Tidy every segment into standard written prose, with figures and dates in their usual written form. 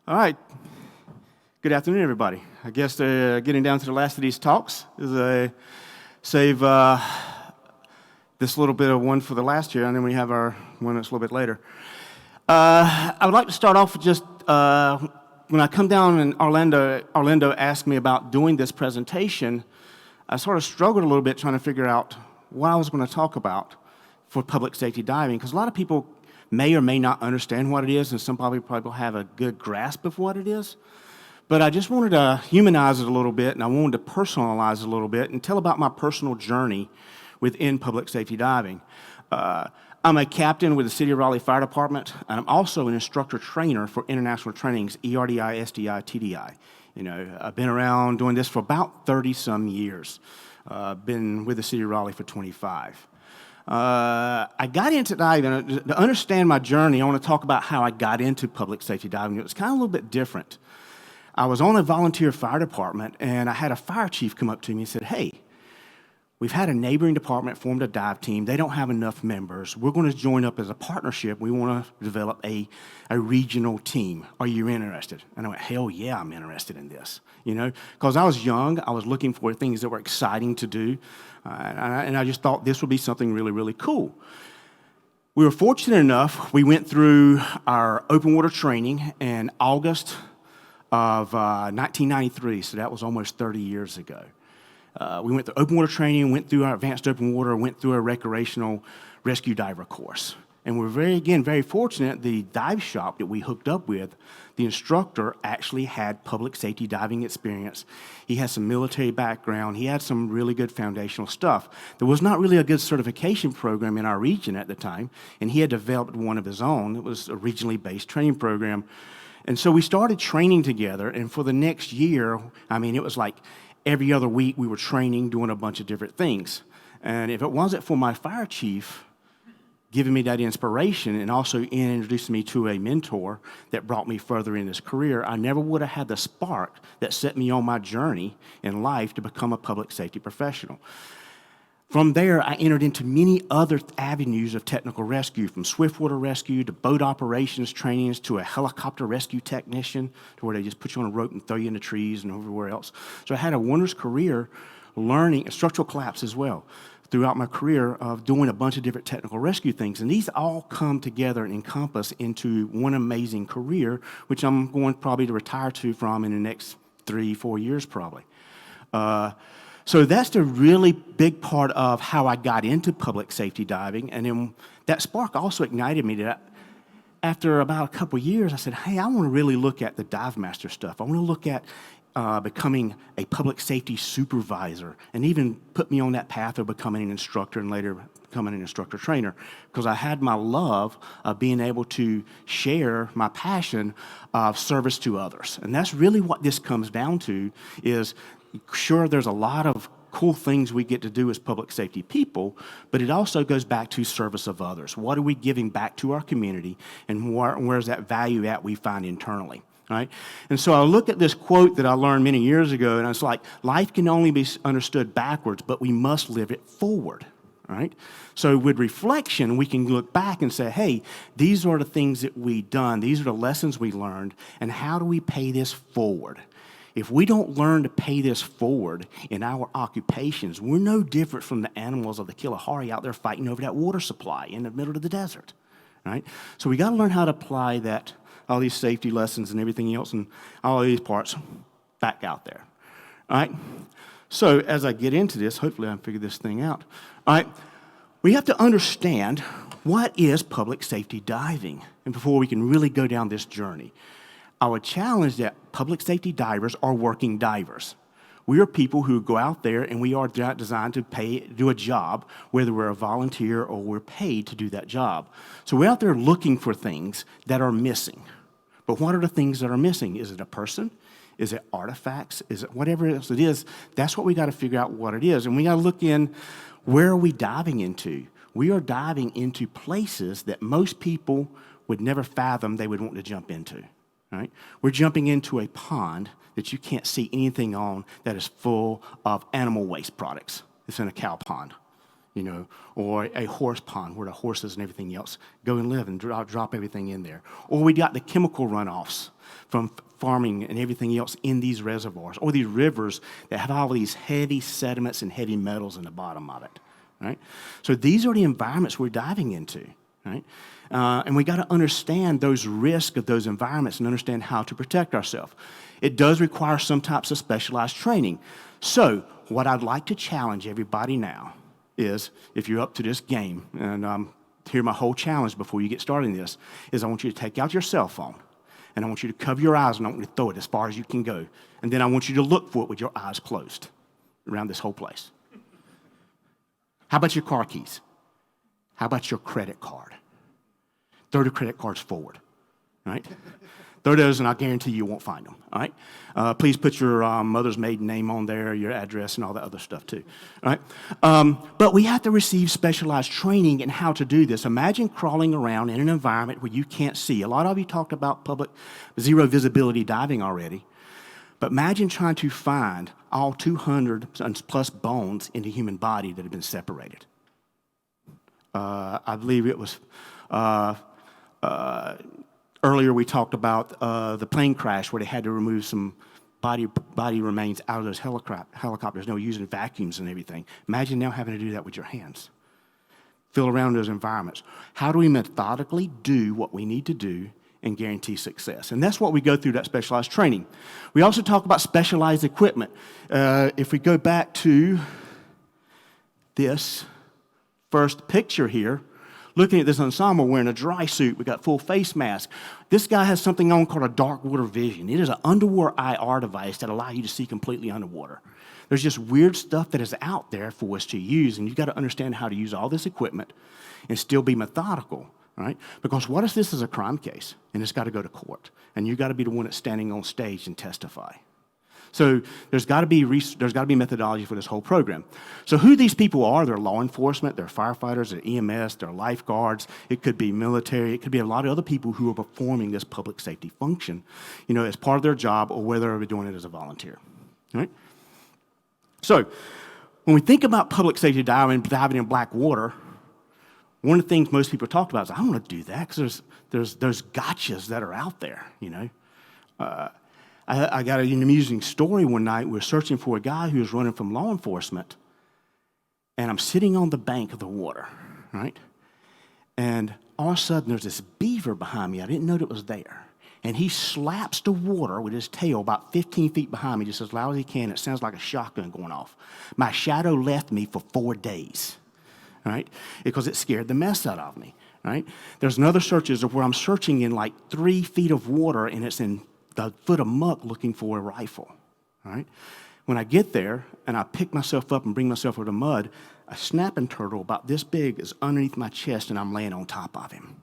All right. Good afternoon, everybody. I guess getting down to the last of these talks is save this little bit of one for the last year, and then we have our one that's a little bit later. I would like to start off with just when I come down and Orlando asked me about doing this presentation, I sort of struggled a little bit trying to figure out what I was going to talk about for public safety diving, because a lot of people may or may not understand what it is, and some probably have a good grasp of what it is. But I just wanted to humanize it a little bit, and I wanted to personalize it a little bit and tell about my personal journey within public safety diving. I'm a captain with the City of Raleigh Fire Department, and I'm also an instructor trainer for international trainings, ERDI, SDI, TDI. You know, I've been around doing this for about 30-some years. Been with the City of Raleigh for 25. I got into diving. To understand my journey, I want to talk about how I got into public safety diving. It was kind of a little bit different. I was on a volunteer fire department, and I had a fire chief come up to me and said, "Hey, we've had a neighboring department formed a dive team. They don't have enough members. We're going to join up as a partnership. We want to develop a regional team. Are you interested?" And I went, "Hell yeah, I'm interested in this." You know, because I was young, I was looking for things that were exciting to do, and I just thought this would be something really, really cool. We were fortunate enough, we went through our open water training in August of 1993, so that was almost 30 years ago. We went through open water training, went through our advanced open water, went through a recreational rescue diver course. And we're very fortunate the dive shop that we hooked up with, the instructor actually had public safety diving experience. He has some military background. He had some really good foundational stuff. There was not really a good certification program in our region at the time, and he had developed one of his own. It was a regionally based training program. And so we started training together, and for the next year, I mean, it was like every other week we were training, doing a bunch of different things. And if it wasn't for my fire chief giving me that inspiration and also introducing me to a mentor that brought me further in this career, I never would have had the spark that set me on my journey in life to become a public safety professional. From there, I entered into many other avenues of technical rescue, from swiftwater rescue to boat operations trainings to a helicopter rescue technician, to where they just put you on a rope and throw you in the trees and everywhere else. So I had a wondrous career learning structural collapse as well throughout my career of doing a bunch of different technical rescue things. And these all come together and encompass into one amazing career, which I'm going probably to retire from in the next 3-4 years probably. So that's the really big part of how I got into public safety diving. And then that spark also ignited me that after about a couple of years, I said, hey, I want to really look at the dive master stuff. I want to look at becoming a public safety supervisor, and even put me on that path of becoming an instructor and later becoming an instructor trainer, because I had my love of being able to share my passion of service to others. And that's really what this comes down to is, sure, there's a lot of cool things we get to do as public safety people, but it also goes back to service of others. What are we giving back to our community, and where's that value at we find internally? Right? And so I look at this quote that I learned many years ago, and it's like, life can only be understood backwards, but we must live it forward. Right? So with reflection, we can look back and say, hey, these are the things that we've done. These are the lessons we learned, and how do we pay this forward? If we don't learn to pay this forward in our occupations, we're no different from the animals of the Kalahari out there fighting over that water supply in the middle of the desert. Right? So we got to learn how to apply that, all these safety lessons and everything else and all of these parts back out there. All right? So as I get into this, hopefully I can figure this thing out. All right? We have to understand what is public safety diving, and before we can really go down this journey. I would challenge that public safety divers are working divers. We are people who go out there and we are designed to do a job, whether we're a volunteer or we're paid to do that job. So we're out there looking for things that are missing. But what are the things that are missing? Is it a person? Is it artifacts? Is it whatever else it is? That's what we got to figure out what it is. And we got to look in, where are we diving into? We are diving into places that most people would never fathom they would want to jump into. Right? We're jumping into a pond that you can't see anything on that is full of animal waste products. It's in a cow pond. or a horse pond where the horses and everything else go and live and drop everything in there. Or we got the chemical runoffs from farming and everything else in these reservoirs, or these rivers that have all these heavy sediments and heavy metals in the bottom of it, right? So these are the environments we're diving into, right? And we got to understand those risks of those environments and understand how to protect ourselves. It does require some types of specialized training. So what I'd like to challenge everybody now is, if you're up to this game, and hear my whole challenge before you get started in this, is I want you to take out your cell phone, and I want you to cover your eyes, and I want you to throw it as far as you can go. And then I want you to look for it with your eyes closed around this whole place. How about your car keys? How about your credit card? Throw the credit cards forward, right? Throw those, and I guarantee you won't find them, all right? Please put your mother's maiden name on there, your address, and all that other stuff too, all right? But we have to receive specialized training in how to do this. Imagine crawling around in an environment where you can't see. A lot of you talked about public zero visibility diving already, but imagine trying to find all 200 plus bones in the human body that have been separated. I believe it was... earlier we talked about the plane crash where they had to remove some body remains out of those helicopters. They were using vacuums and everything. Imagine now having to do that with your hands. Feel around those environments. How do we methodically do what we need to do and guarantee success? And that's what we go through that specialized training. We also talk about specialized equipment. If we go back to this first picture here, looking at this ensemble wearing a dry suit, we got full face mask. This guy has something on called a dark water vision. It is an underwater IR device that allows you to see completely underwater. There's just weird stuff that is out there for us to use, and you've got to understand how to use all this equipment and still be methodical, right? Because what if this is a crime case and it's got to go to court, and you've got to be the one that's standing on stage and testify? So there's got to be methodology for this whole program. So who these people are, they're law enforcement, they're firefighters, they're EMS, they're lifeguards, it could be military, it could be a lot of other people who are performing this public safety function, as part of their job, or whether they're doing it as a volunteer. All right? So when we think about public safety diving in black water, one of the things most people talk about is, I don't want to do that because there's gotchas that are out there, I got an amusing story one night. We were searching for a guy who was running from law enforcement, and I'm sitting on the bank of the water, right? And all of a sudden, there's this beaver behind me. I didn't know it was there. And he slaps the water with his tail about 15 feet behind me, just as loud as he can. It sounds like a shotgun going off. My shadow left me for 4 days, right? Because it scared the mess out of me, right? There's another searches of where I'm searching in like 3 feet of water, and it's in the foot of muck looking for a rifle, all right? When I get there and I pick myself up and bring myself over the mud, a snapping turtle about this big is underneath my chest, and I'm laying on top of him.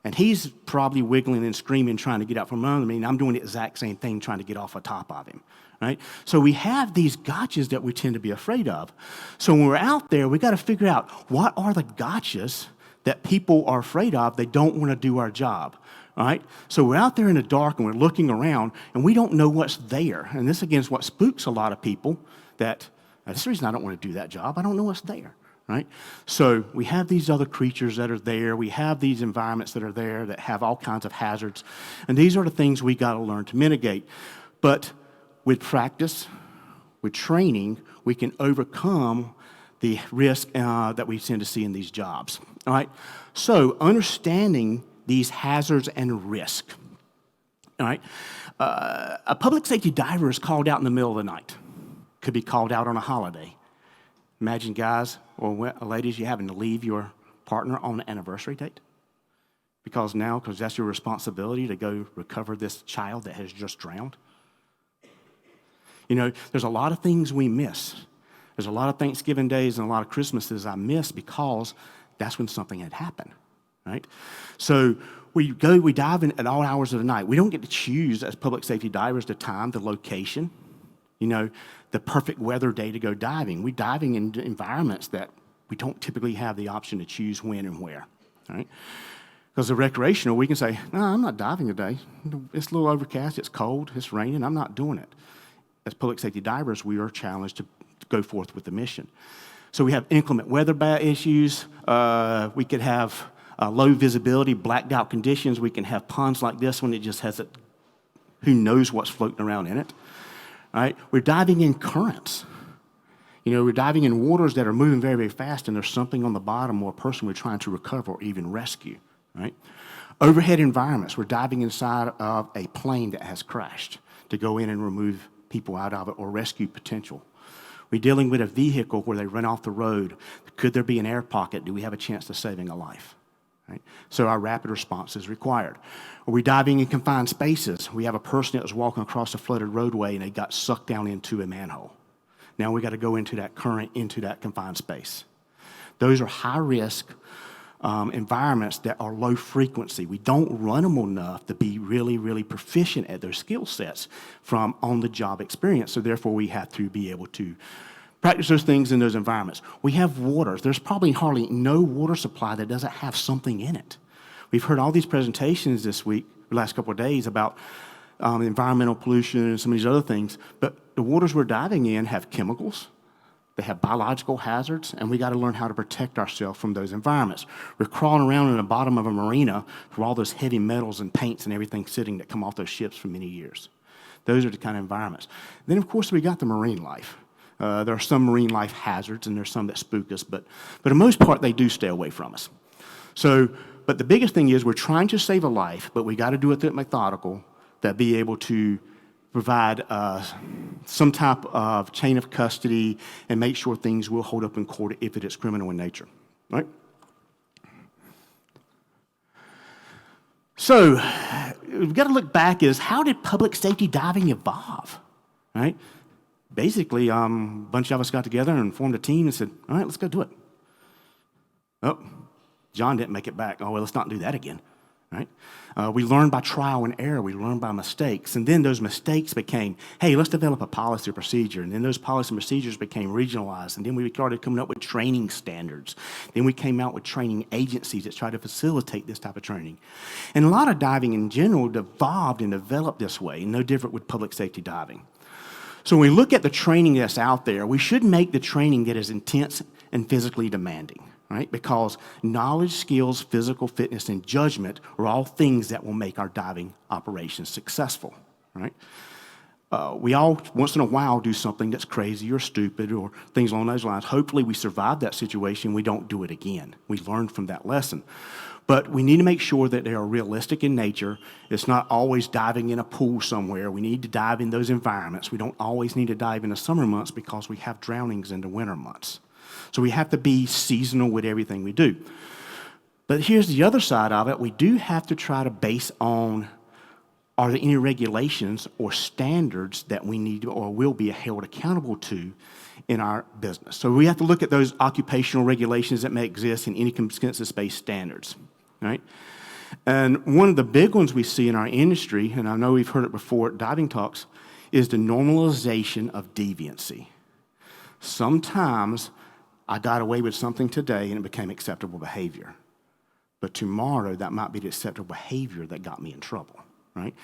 And he's probably wiggling and screaming, trying to get out from under me, and I'm doing the exact same thing, trying to get off the top of him, right? So we have these gotchas that we tend to be afraid of. So when we're out there, we got to figure out, what are the gotchas that people are afraid of? They don't want to do our job. All right? So we're out there in the dark, and we're looking around, and we don't know what's there. And this, again, is what spooks a lot of people, that's the reason I don't want to do that job. I don't know what's there, right? So we have these other creatures that are there. We have these environments that are there that have all kinds of hazards. And these are the things we got to learn to mitigate. But with practice, with training, we can overcome the risk that we tend to see in these jobs, all right? So understanding these hazards and risk. All right? A public safety diver is called out in the middle of the night. Could be called out on a holiday. Imagine, guys or ladies, you having to leave your partner on an anniversary date because that's your responsibility to go recover this child that has just drowned. There's a lot of things we miss. There's a lot of Thanksgiving days and a lot of Christmases I miss because that's when something had happened. Right? So we dive in at all hours of the night. We don't get to choose as public safety divers the time, the location, the perfect weather day to go diving. We're diving in environments that we don't typically have the option to choose when and where. Right? Because the recreational, we can say, no, I'm not diving today. It's a little overcast, it's cold, it's raining, I'm not doing it. As public safety divers, we are challenged to go forth with the mission. So we have inclement weather issues. We could have low visibility, blacked out conditions. We can have ponds like this one. It just has who knows what's floating around in it. All right? We're diving in currents. We're diving in waters that are moving very, very fast, and there's something on the bottom or a person we're trying to recover or even rescue. Right? Overhead environments. We're diving inside of a plane that has crashed to go in and remove people out of it or rescue potential. We're dealing with a vehicle where they run off the road. Could there be an air pocket? Do we have a chance of saving a life? Right? So our rapid response is required. Are we diving in confined spaces? We have a person that was walking across a flooded roadway and they got sucked down into a manhole. Now we got to go into that current, into that confined space. Those are high-risk environments that are low frequency. We don't run them enough to be really, really proficient at those skill sets from on-the-job experience. So therefore, we have to be able to practice those things in those environments. We have waters. There's probably hardly no water supply that doesn't have something in it. We've heard all these presentations this week, the last couple of days, about environmental pollution and some of these other things. But the waters we're diving in have chemicals. They have biological hazards, and we got to learn how to protect ourselves from those environments. We're crawling around in the bottom of a marina for all those heavy metals and paints and everything sitting that come off those ships for many years. Those are the kind of environments. Then, of course, we got the marine life. There are some marine life hazards, and there's some that spook us, but for the most part, they do stay away from us. But the biggest thing is we're trying to save a life, but we got to do it methodical, that be able to provide some type of chain of custody and make sure things will hold up in court if it is criminal in nature, right? So we've got to look back is how did public safety diving evolve, right? Basically, a bunch of us got together and formed a team and said, all right, let's go do it. Oh, John didn't make it back. Oh, well, let's not do that again. Right? We learn by trial and error. We learn by mistakes. And then those mistakes became, hey, let's develop a policy or procedure. And then those policies and procedures became regionalized. And then we started coming up with training standards. Then we came out with training agencies that try to facilitate this type of training. And a lot of diving in general evolved and developed this way, no different with public safety diving. So when we look at the training that's out there, we should make the training that is intense and physically demanding. Right? Because knowledge, skills, physical fitness, and judgment are all things that will make our diving operations successful. Right? We all, once in a while, do something that's crazy or stupid or things along those lines. Hopefully, we survive that situation. We don't do it again. We learn from that lesson. But we need to make sure that they are realistic in nature. It's not always diving in a pool somewhere. We need to dive in those environments. We don't always need to dive in the summer months because we have drownings in the winter months. So we have to be seasonal with everything we do. But here's the other side of it. We do have to try to base on, are there any regulations or standards that we need to or will be held accountable to in our business? So we have to look at those occupational regulations that may exist in any consensus-based standards, right? And one of the big ones we see in our industry, and I know we've heard it before at diving talks, is the normalization of deviancy. Sometimes I got away with something today and it became acceptable behavior. But tomorrow, that might be the acceptable behavior that got me in trouble, right?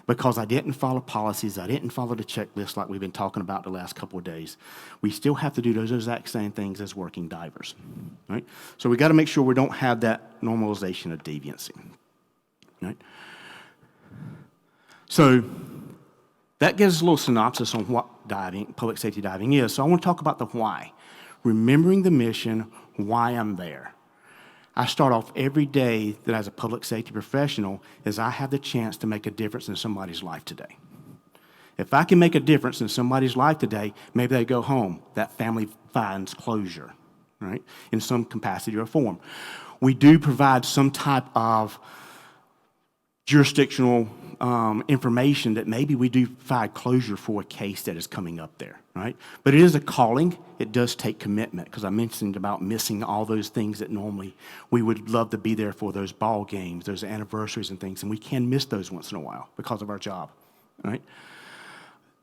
Because I didn't follow policies, I didn't follow the checklist like we've been talking about the last couple of days. We still have to do those exact same things as working divers, right? So we got to make sure we don't have that normalization of deviancy, right? So that gives us a little synopsis on what diving, public safety diving is. So I want to talk about the why. Remembering the mission, why I'm there. I start off every day that as a public safety professional is I have the chance to make a difference in somebody's life today. If I can make a difference in somebody's life today, maybe they go home. That family finds closure, right, in some capacity or form. We do provide some type of jurisdictional information that maybe we do provide closure for a case that is coming up there, right? But it is a calling. It does take commitment because I mentioned about missing all those things that normally we would love to be there for, those ball games, those anniversaries and things, and we can miss those once in a while because of our job, right?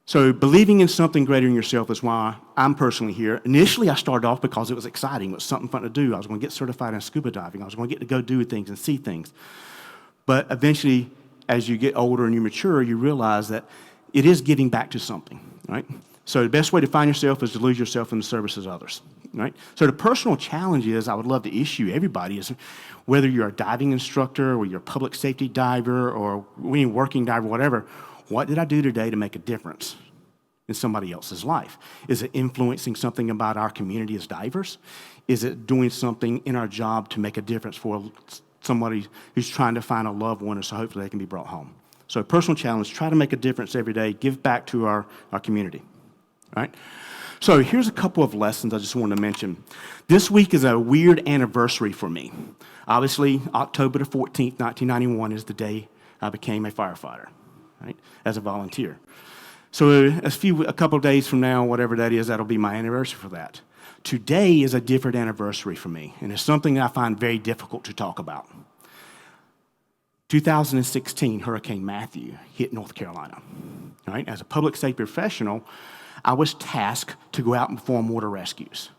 So believing in something greater than yourself is why I'm personally here. Initially, I started off because it was exciting. It was something fun to do. I was going to get certified in scuba diving. I was going to get to go do things and see things. But eventually, as you get older and you mature, you realize that it is getting back to something, right? So the best way to find yourself is to lose yourself in the service of others, right? So the personal challenge is, I would love to issue everybody, is whether you're a diving instructor or you're a public safety diver or working diver, whatever, what did I do today to make a difference in somebody else's life? Is it influencing something about our community as divers? Is it doing something in our job to make a difference for somebody who's trying to find a loved one so hopefully they can be brought home? So personal challenge, try to make a difference every day, give back to our community, right? So here's a couple of lessons I just wanted to mention. This week is a weird anniversary for me. Obviously, October the 14th, 1991 is the day I became a firefighter, right, as a volunteer. So a couple of days from now, whatever that is, that'll be my anniversary for that. Today is a different anniversary for me, and it's something that I find very difficult to talk about. 2016, Hurricane Matthew hit North Carolina. Right? As a public safety professional, I was tasked to go out and perform water rescues.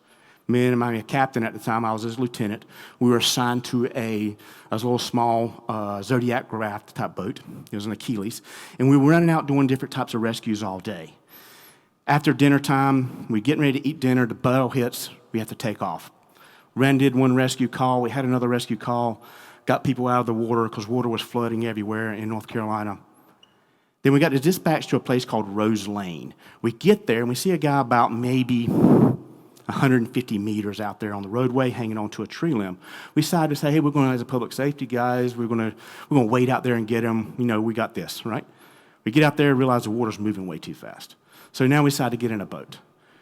Me and my captain at the time, I was his lieutenant, we were assigned to a little small Zodiac raft type boat. It was an Achilles. And we were running out doing different types of rescues all day. After dinner time, we're getting ready to eat dinner, the bell hits, we have to take off. Ran did one rescue call, we had another rescue call, got people out of the water because water was flooding everywhere in North Carolina. Then we got dispatched to a place called Rose Lane. We get there and we see a guy about maybe 150 meters out there on the roadway hanging onto a tree limb. We decided to say, hey, we're going to, as a public safety guys, we're going to wait out there and get him. You know, we got this, right? We get out there and realize the water's moving way too fast. So now we decide to get in a boat.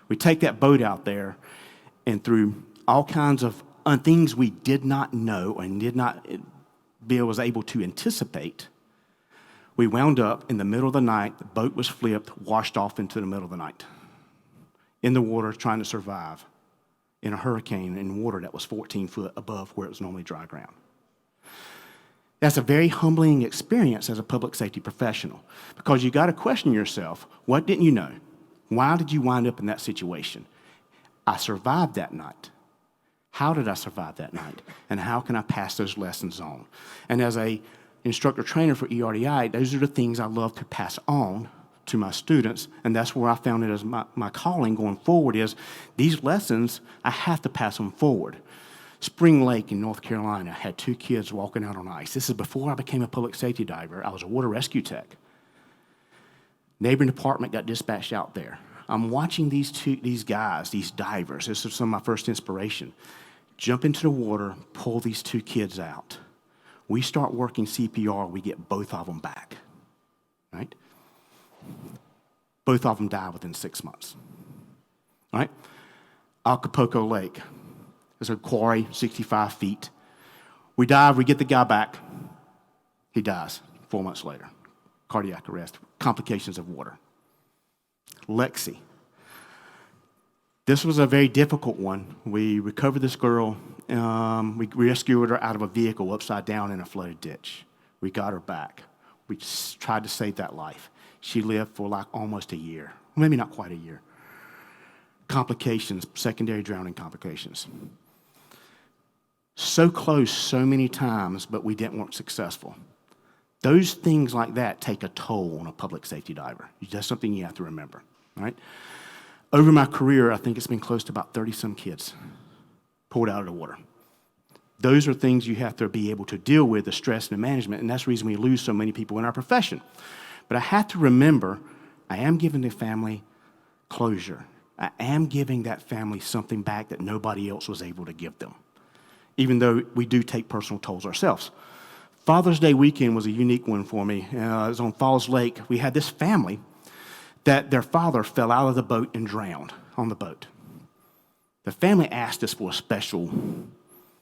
We take that boat out there, and through all kinds of things we did not know and did not was able to anticipate, we wound up in the middle of the night, the boat was flipped, washed off into the middle of the night, in the water trying to survive in a hurricane in water that was 14 foot above where it was normally dry ground. That's a very humbling experience as a public safety professional, because you got to question yourself, what didn't you know? Why did you wind up in that situation? I survived that night. How did I survive that night? And how can I pass those lessons on? And as a instructor trainer for ERDI, those are the things I love to pass on to my students, and that's where I found it as my calling going forward is these lessons, I have to pass them forward. Spring Lake in North Carolina had 2 kids walking out on ice. This is before I became a public safety diver. I was a water rescue tech. Neighboring department got dispatched out there. I'm watching these guys, these divers, this is some of my first inspiration, jump into the water, pull these 2 kids out. We start working CPR, we get both of them back, right? Both of them die within 6 months, right? Acapulco Lake. There's a quarry, 65 feet. We dive, we get the guy back. He dies 4 months later. Cardiac arrest, complications of water. Lexi. This was a very difficult one. We recovered this girl. We rescued her out of a vehicle upside down in a flooded ditch. We got her back. We tried to save that life. She lived for like almost a year, maybe not quite a year. Complications, secondary drowning complications. So close so many times, but we weren't successful. Those things like that take a toll on a public safety diver. That's something you have to remember, right? Over my career, I think it's been close to about 30-some kids pulled out of the water. Those are things you have to be able to deal with, the stress and the management, and that's the reason we lose so many people in our profession. But I have to remember, I am giving the family closure. I am giving that family something back that nobody else was able to give them, even though we do take personal tolls ourselves. Father's Day weekend was a unique one for me. It was on Falls Lake. We had this family that their father fell out of the boat and drowned on the boat. The family asked us for a special,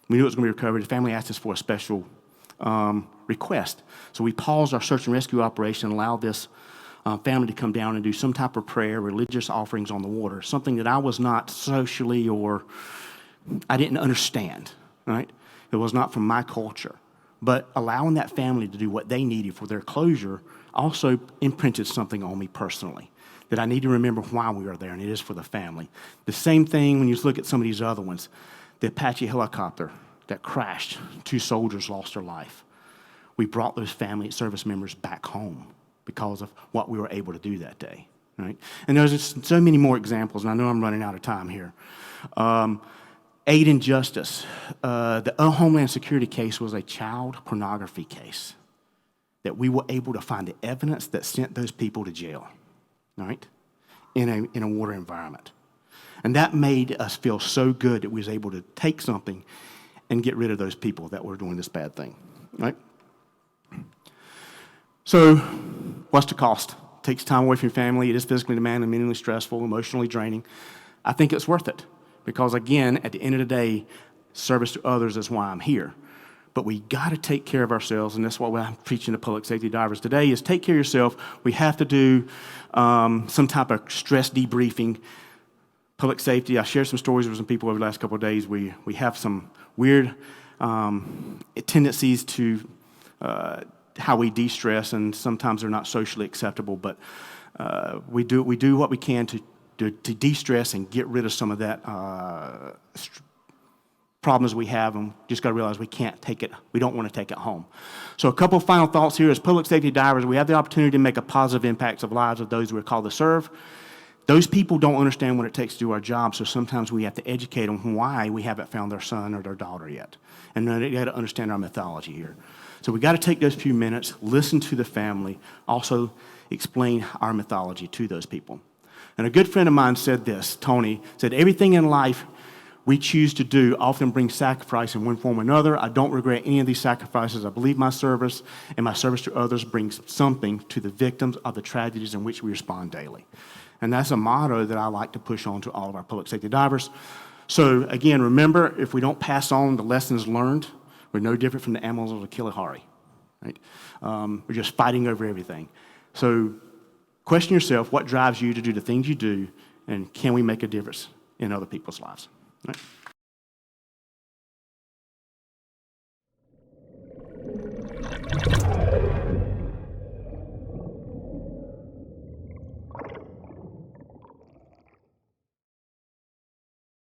we knew it was going to be recovered. The family asked us for a special request. So we paused our search and rescue operation and allowed this family to come down and do some type of prayer, religious offerings on the water, something that I was not socially or I didn't understand, right? It was not from my culture. But allowing that family to do what they needed for their closure also imprinted something on me personally, that I need to remember why we are there, and it is for the family. The same thing when you look at some of these other ones. The Apache helicopter that crashed, 2 soldiers lost their life. We brought those family service members back home. because of what we were able to do that day, right? And there's just so many more examples, and I know I'm running out of time here. Aid and justice. The Homeland Security case was a child pornography case that we were able to find the evidence that sent those people to jail, right, in a water environment. And that made us feel so good that we was able to take something and get rid of those people that were doing this bad thing, right? So what's the cost? It takes time away from your family. It is physically demanding, mentally stressful, emotionally draining. I think it's worth it because, again, at the end of the day, service to others is why I'm here. But we got to take care of ourselves, and that's what I'm preaching to public safety divers today is take care of yourself. We have to do some type of stress debriefing. Public safety, I shared some stories with some people over the last couple of days. We have some weird tendencies to how we de-stress, and sometimes they're not socially acceptable, but we do what we can to de-stress and get rid of some of that problems we have, and just got to realize we can't take it, we don't want to take it home. So a couple of final thoughts here. As public safety divers, we have the opportunity to make a positive impact of lives of those we're called to serve. Those people don't understand what it takes to do our job, so sometimes we have to educate them why we haven't found their son or their daughter yet. And they got to understand our mythology here. So we got to take those few minutes, listen to the family, also explain our mythology to those people. And a good friend of mine said this, Tony, said, everything in life we choose to do often brings sacrifice in one form or another. I don't regret any of these sacrifices. I believe my service and my service to others brings something to the victims of the tragedies in which we respond daily. And that's a motto that I like to push on to all of our public safety divers. So again, remember, if we don't pass on the lessons learned, we're no different from the animals of the Kalahari, right? We're just fighting over everything. So question yourself, what drives you to do the things you do, and can we make a difference in other people's lives? Right?